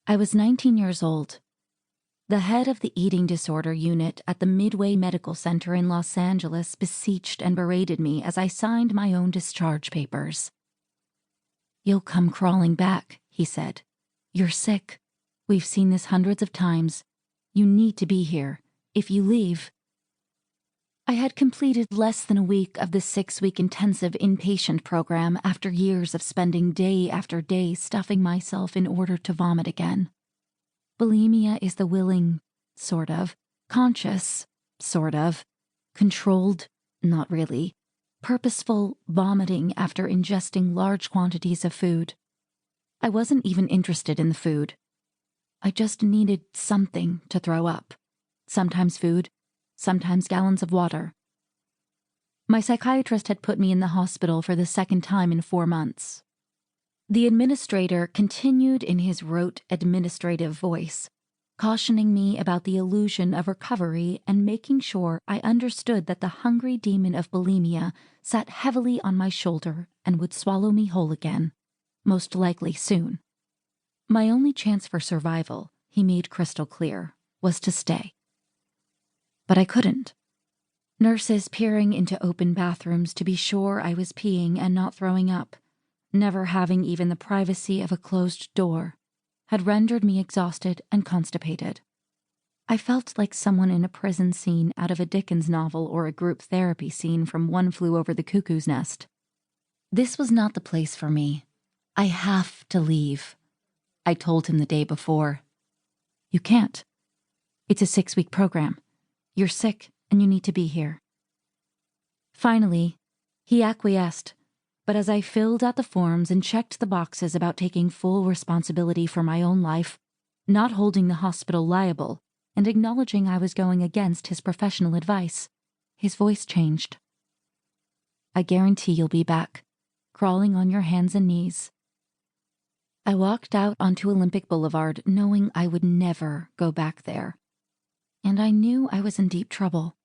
I was 19 years old. The head of the eating disorder unit at the Midway Medical Center in Los Angeles beseeched and berated me as I signed my own discharge papers. "You'll come crawling back," he said. "You're sick. We've seen this hundreds of times. You need to be here. If you leave..." I had completed less than a week of the 6-week intensive inpatient program after years of spending day after day stuffing myself in order to vomit again. Bulimia is the willing, sort of, conscious, sort of, controlled, not really, purposeful vomiting after ingesting large quantities of food. I wasn't even interested in the food. I just needed something to throw up. Sometimes food, sometimes gallons of water. My psychiatrist had put me in the hospital for the second time in 4 months. The administrator continued in his rote administrative voice, cautioning me about the illusion of recovery and making sure I understood that the hungry demon of bulimia sat heavily on my shoulder and would swallow me whole again, most likely soon. My only chance for survival, he made crystal clear, was to stay. But I couldn't. Nurses peering into open bathrooms to be sure I was peeing and not throwing up, never having even the privacy of a closed door, had rendered me exhausted and constipated. I felt like someone in a prison scene out of a Dickens novel or a group therapy scene from One Flew Over the Cuckoo's Nest. This was not the place for me. I have to leave. I told him the day before. "You can't. It's a 6-week program. You're sick and you need to be here." Finally, he acquiesced, but as I filled out the forms and checked the boxes about taking full responsibility for my own life, not holding the hospital liable, and acknowledging I was going against his professional advice, his voice changed. "I guarantee you'll be back, crawling on your hands and knees." I walked out onto Olympic Boulevard knowing I would never go back there. And I knew I was in deep trouble.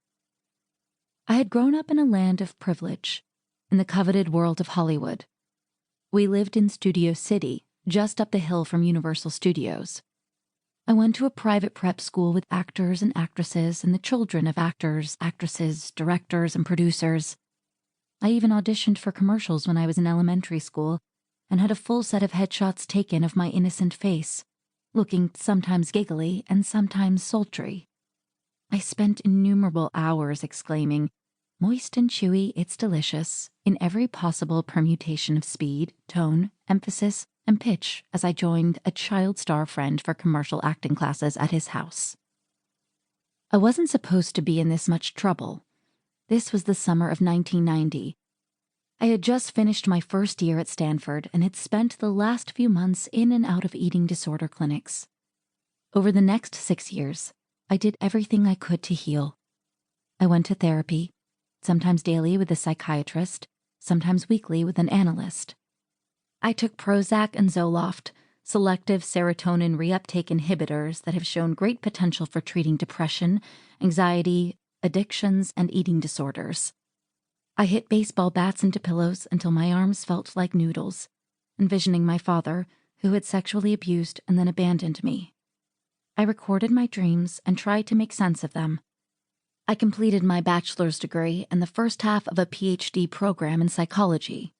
I had grown up in a land of privilege, in the coveted world of Hollywood. We lived in Studio City, just up the hill from Universal Studios. I went to a private prep school with actors and actresses and the children of actors, actresses, directors, and producers. I even auditioned for commercials when I was in elementary school and had a full set of headshots taken of my innocent face, looking sometimes giggly and sometimes sultry. I spent innumerable hours exclaiming, "Moist and chewy, it's delicious," in every possible permutation of speed, tone, emphasis, and pitch as I joined a child star friend for commercial acting classes at his house. I wasn't supposed to be in this much trouble. This was the summer of 1990. I had just finished my first year at Stanford and had spent the last few months in and out of eating disorder clinics. Over the next 6 years, I did everything I could to heal. I went to therapy, sometimes daily with a psychiatrist, sometimes weekly with an analyst. I took Prozac and Zoloft, selective serotonin reuptake inhibitors that have shown great potential for treating depression, anxiety, addictions, and eating disorders. I hit baseball bats into pillows until my arms felt like noodles, envisioning my father, who had sexually abused and then abandoned me. I recorded my dreams and tried to make sense of them. I completed my bachelor's degree and the first half of a PhD program in psychology.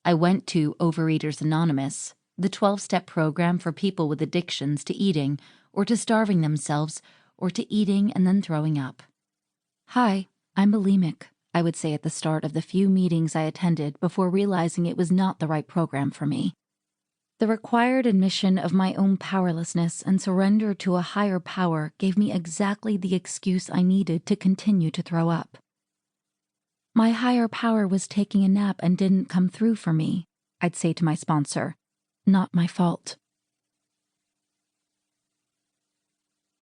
I went to Overeaters Anonymous, the 12-step program for people with addictions to eating or to starving themselves or to eating and then throwing up. "Hi, I'm bulimic," I would say at the start of the few meetings I attended before realizing it was not the right program for me. The required admission of my own powerlessness and surrender to a higher power gave me exactly the excuse I needed to continue to throw up. My higher power was taking a nap and didn't come through for me, I'd say to my sponsor. Not my fault.